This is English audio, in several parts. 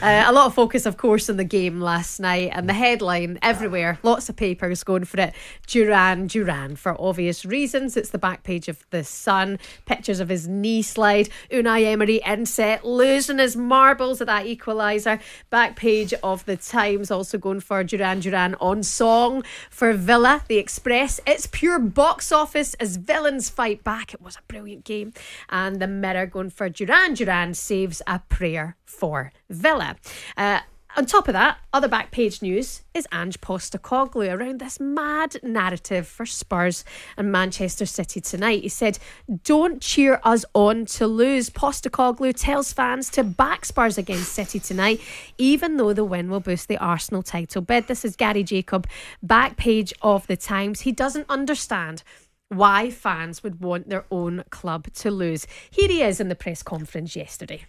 A lot of focus, of course, on the game last night, and the headline everywhere, lots of papers going for it. Duran, for obvious reasons. It's the back page of The Sun. Pictures of his knee slide. Unai Emery inset, losing his marbles at that equaliser. Back page of The Times also going for Duran on song for Villa. The Express, it's pure box office as villains fight back. It was a brilliant game. And the Mirror going for Duran saves a prayer for Villa. On top of that, other back page news is Ange Postecoglou around this mad narrative for Spurs and Manchester City tonight. He said, "Don't cheer us on to lose." Postecoglou tells fans to back Spurs against City tonight, even though the win will boost the Arsenal title bid. This is Gary Jacob, back page of The Times. He doesn't understand why fans would want their own club to lose. Here he is in the press conference yesterday.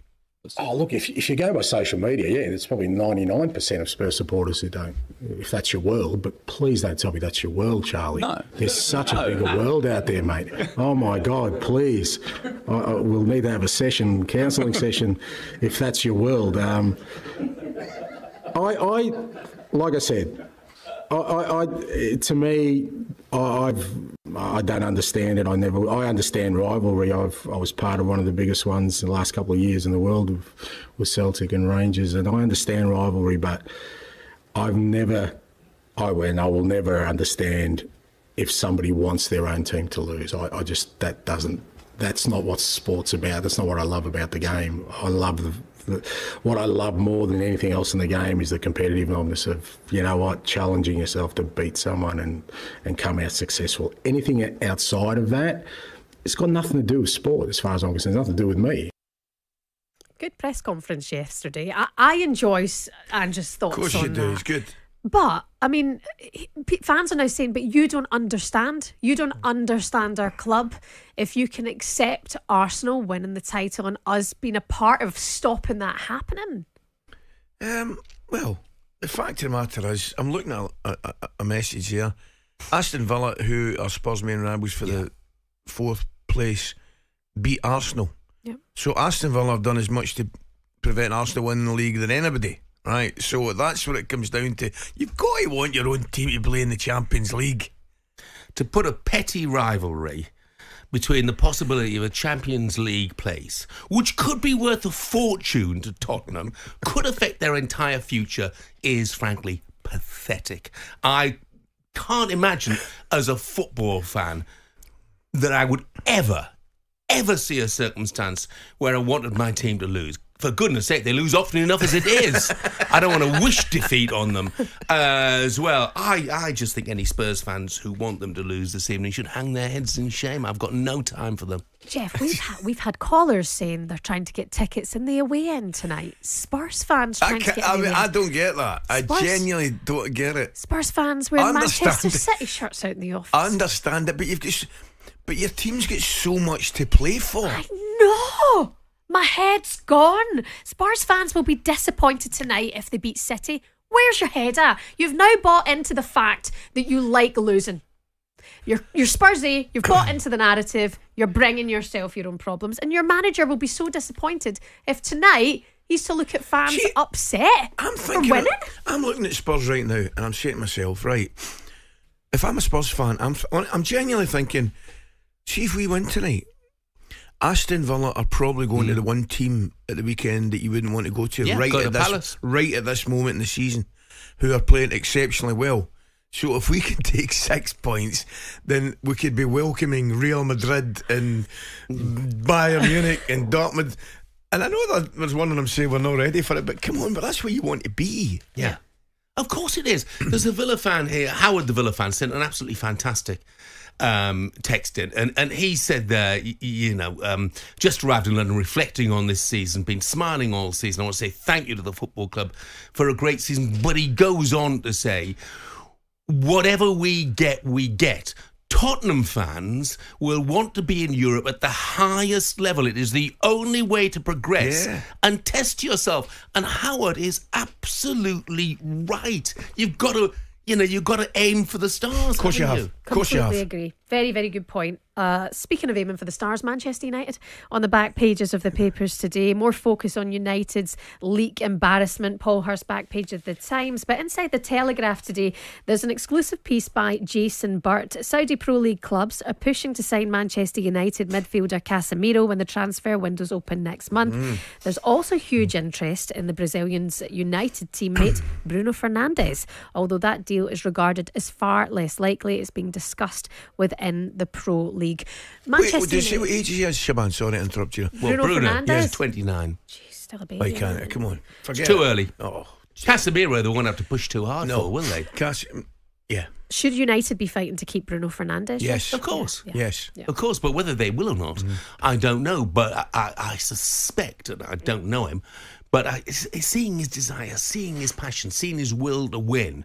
Oh, look, if you go by social media, yeah, there's probably 99% of Spurs supporters who don't, if that's your world, but please don't tell me that's your world, Charlie. No. There's such a bigger world out there, mate. Oh, my God, please. We'll need to have a session, counselling session, if that's your world. Like I said, to me, I don't understand it. I understand rivalry. I was part of one of the biggest ones in the last couple of years in the world with Celtic and Rangers, and I understand rivalry, but I will never understand if somebody wants their own team to lose. That's not what sport's about. That's not what I love about the game. I love what I love more than anything else in the game is the competitiveness of, you know what, challenging yourself to beat someone and come out successful. Anything outside of that, it's got nothing to do with sport as far as I'm concerned. It's nothing to do with me. Good press conference yesterday. I enjoy Ange's thoughts on that. Of course you do, it's good. But, I mean, fans are now saying, but you don't understand. You don't understand our club. If you can accept Arsenal winning the title and us being a part of stopping that happening. Well, the fact of the matter is, I'm looking at a message here. Aston Villa, who are Spurs main rivals for the 4th place, beat Arsenal. Yeah. So Aston Villa have done as much to prevent Arsenal winning the league than anybody. Right, so that's what it comes down to. You've got to want your own team to play in the Champions League. To put a petty rivalry between the possibility of a Champions League place, which could be worth a fortune to Tottenham, could affect their entire future, is frankly pathetic. I can't imagine, as a football fan, that I would ever see a circumstance where I wanted my team to lose. For goodness sake, they lose often enough as it is. I don't want to wish defeat on them as well. I just think any Spurs fans who want them to lose this evening should hang their heads in shame. I've got no time for them. Jeff, we've had callers saying they're trying to get tickets in the away end tonight. Spurs fans trying to get in the away end. I don't get that. I genuinely don't get it. Spurs fans wearing Manchester City shirts out in the office. I understand it, but your team's got so much to play for. I know. My head's gone. Spurs fans will be disappointed tonight if they beat City. Where's your head at? You've now bought into the fact that you like losing. You're Spursy. You've bought into the narrative. You're bringing yourself your own problems. And your manager will be so disappointed if tonight he's to look at fans upset for winning. I'm looking at Spurs right now and I'm saying to myself, right, if I'm a Spurs fan, I'm genuinely thinking, see if we win tonight, Aston Villa are probably going to the one team at the weekend that you wouldn't want to go to, right at this moment in the season, who are playing exceptionally well. So if we can take 6 points, then we could be welcoming Real Madrid and Bayern Munich and Dortmund. And I know that there's one of them saying we're not ready for it, but come on, but that's where you want to be. Yeah. Of course it is. There's a Villa fan here, Howard the Villa fan, sent an absolutely fantastic text in, and he said just arrived in London, reflecting on this season, been smiling all season. I want to say thank you to the football club for a great season, but he goes on to say, whatever we get. Tottenham fans will want to be in Europe at the highest level. It is the only way to progress and test yourself. And Howard is absolutely right. You've got to aim for the stars. Of course you have. Completely agree. Very, very good point. Speaking of aiming for the stars, Manchester United on the back pages of the papers today. More focus on United's leak embarrassment. Paul Hurst, back page of the Times. But inside the Telegraph today, there's an exclusive piece by Jason Burt. Saudi Pro League clubs are pushing to sign Manchester United midfielder Casemiro when the transfer windows open next month. There's also huge interest in the Brazilian's United teammate Bruno Fernandes, although that deal is regarded as far less likely. It's being discussed within the Pro League. Wait, did you say what age he is, Shebahn? Sorry to interrupt you. Bruno Fernandes? Yeah, 29. Jeez, still a baby. Why can't it? Come on. Forget It's too it. early. Oh, Casemiro, they won't have to push too hard for, will they? Yeah. Should United be fighting to keep Bruno Fernandes? Yes. Of course. Yeah. Yes. Yeah. Of course, but whether they will or not, I don't know. But I suspect, and I don't know him, but seeing his desire, seeing his passion, seeing his will to win,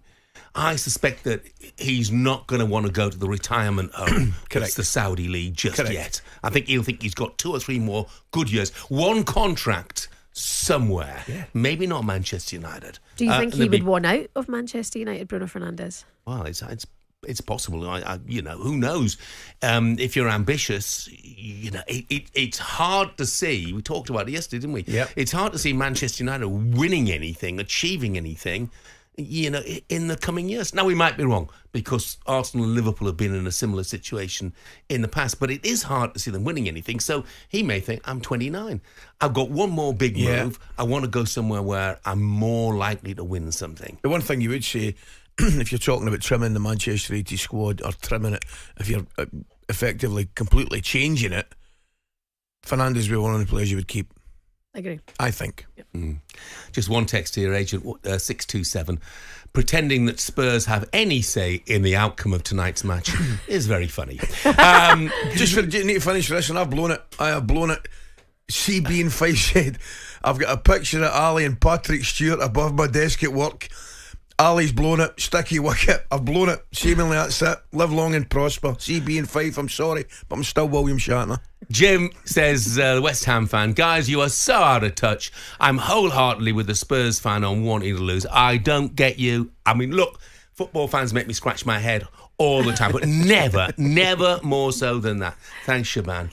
I suspect that he's not going to want to go to the retirement home. It's the Saudi League just yet. I think he'll think he's got 2 or 3 more good years. One contract somewhere. Yeah. Maybe not Manchester United. Do you think he would want out of Manchester United, Bruno Fernandes? Well, it's possible. You know, who knows? If you're ambitious, you know, it's hard to see. We talked about it yesterday, didn't we? Yep. It's hard to see Manchester United winning anything, achieving anything, you know, in the coming years. Now, we might be wrong because Arsenal and Liverpool have been in a similar situation in the past, but it is hard to see them winning anything. So he may think, I'm 29. I've got one more big move. I want to go somewhere where I'm more likely to win something. The one thing you would say, if you're talking about trimming the Manchester United squad or trimming it, if you're effectively completely changing it, Fernandes would be one of the players you would keep. I agree. I think. Yep. Just one text here, Agent 627. Pretending that Spurs have any say in the outcome of tonight's need is very funny. Just for you need to finish this, and I've blown it. I have blown it. CB and Fife said, I've got a picture of Ali and Patrick Stewart above my desk at work. Ali's blown it. Sticky wicket. I've blown it. Seemingly that's it. Live long and prosper. CB and Fife, I'm sorry, but I'm still William Shatner. Jim says, the West Ham fan, guys, you are so out of touch. I'm wholeheartedly with the Spurs fan on wanting to lose. I don't get you. I mean, look, football fans make me scratch my head all the time, but never more so than that. Thanks, Shebahn.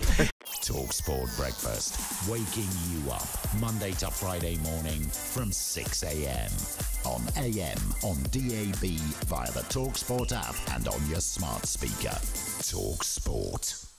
talkSPORT Breakfast, waking you up Monday to Friday morning from 6 a.m. on AM, on DAB, via the talkSPORT app and on your smart speaker. talkSPORT.